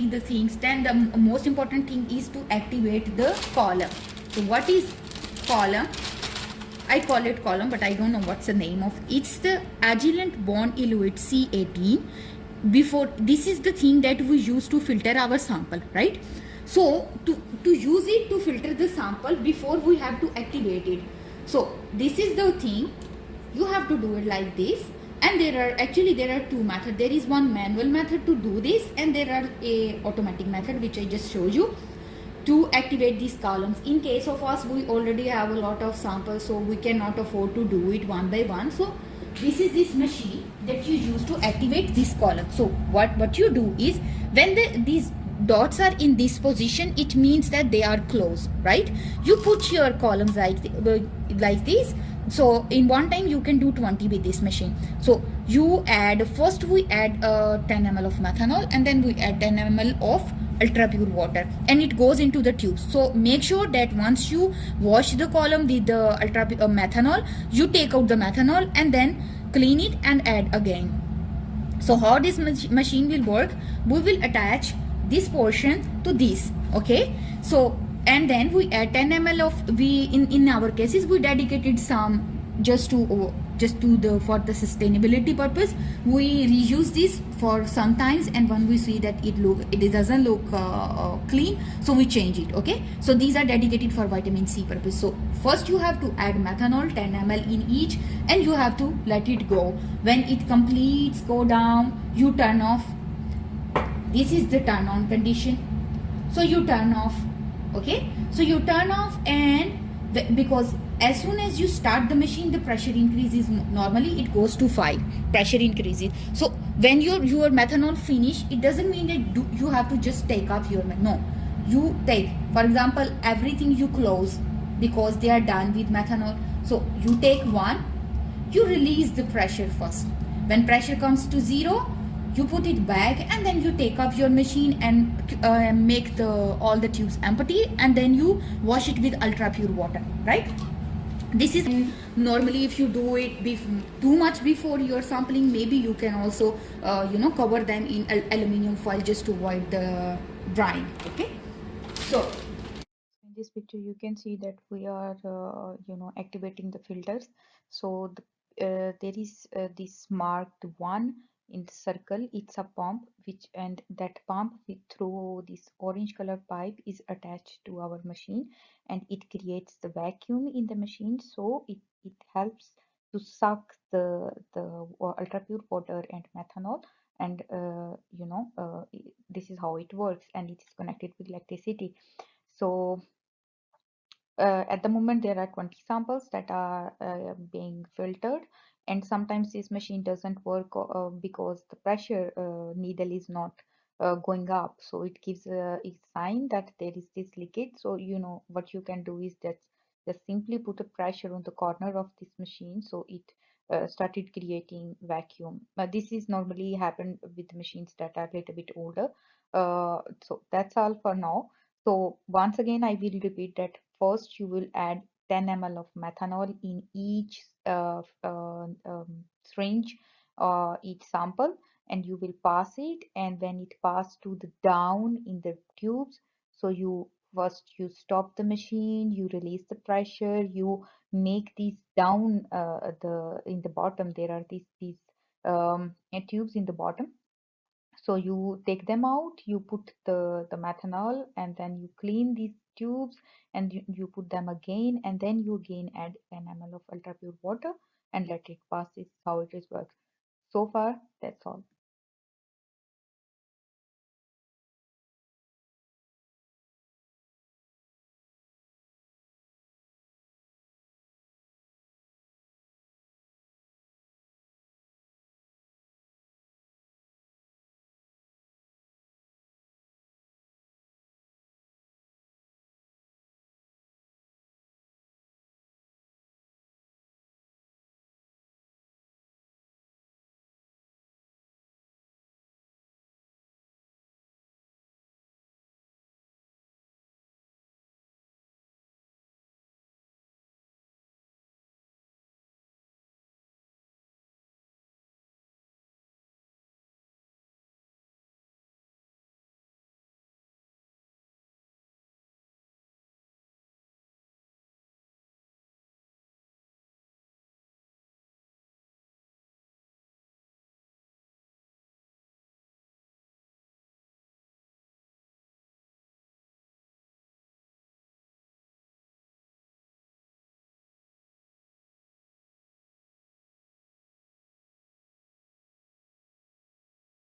the things, then the most important thing is to activate the column. So what is column? I call it column, but I don't know what's the name of. It's the Agilent Bond Eluate C18. Before, this is the thing that we use to filter our sample, right? So to use it to filter the sample, before we have to activate it. So this is the thing. You have to do it like this. And there are two methods. There is one manual method to do this, and there are a automatic method which I just showed you to activate these columns. In case of us, we already have a lot of samples, so we cannot afford to do it one by one. So this is this machine that you use to activate this column. So what you do is, when these dots are in this position, it means that they are closed, right? You put your columns like this. So in one time you can do 20 with this machine. So you add, first we add 10 ml of methanol, and then we add 10 ml of ultra pure water, and it goes into the tubes. So make sure that once you wash the column with the ultra methanol, you take out the methanol and then clean it and add again. So how this machine will work, we will attach this portion to this, okay? So and then we add 10 ml of, in our cases we dedicated some just to for the sustainability purpose. We reuse this for sometimes, and when we see that it doesn't look clean, so we change it, okay? So these are dedicated for vitamin C purpose. So first you have to add methanol 10 ml in each, and you have to let it go. When it completes go down, you turn off. This is the turn on condition. So you turn off, okay? So you turn off, and because as soon as you start the machine, the pressure increases. Normally it goes to 5, pressure increases. So when your methanol finish, it doesn't mean that you have to just take up your no. You take, for example, everything you close because they are done with methanol. So you take one, you release the pressure first. When pressure comes to 0, you put it back, and then you take up your machine and make all the tubes empty, and then you wash it with ultra pure water, right? This is normally, if you do it too much before your sampling, maybe you can also cover them in aluminum foil just to avoid the drying, okay? So in this picture you can see that we are activating the filters. So there is this marked one in the circle. It's a pump, and that pump through this orange color pipe is attached to our machine, and it creates the vacuum in the machine. So it helps to suck the ultra pure water and methanol, and this is how it works, and it is connected with electricity. So at the moment there are 20 samples that are being filtered, and sometimes this machine doesn't work because the pressure needle is not going up, so it gives a sign that there is this leakage. So what you can do is that just simply put a pressure on the corner of this machine, so it started creating vacuum. This is normally happened with machines that are a little bit older. So that's all for now. So once again, I will repeat that first you will add 10 ml of methanol in each syringe, each sample, and you will pass it. And when it passes to the down in the tubes, so you stop the machine, you release the pressure, you make these down in the bottom. There are these tubes in the bottom. So you take them out, you put the methanol, and then you clean these tubes, and you put them again, and then you again add 10 ml of ultra pure water and let it pass. This is how it is works. So far, that's all.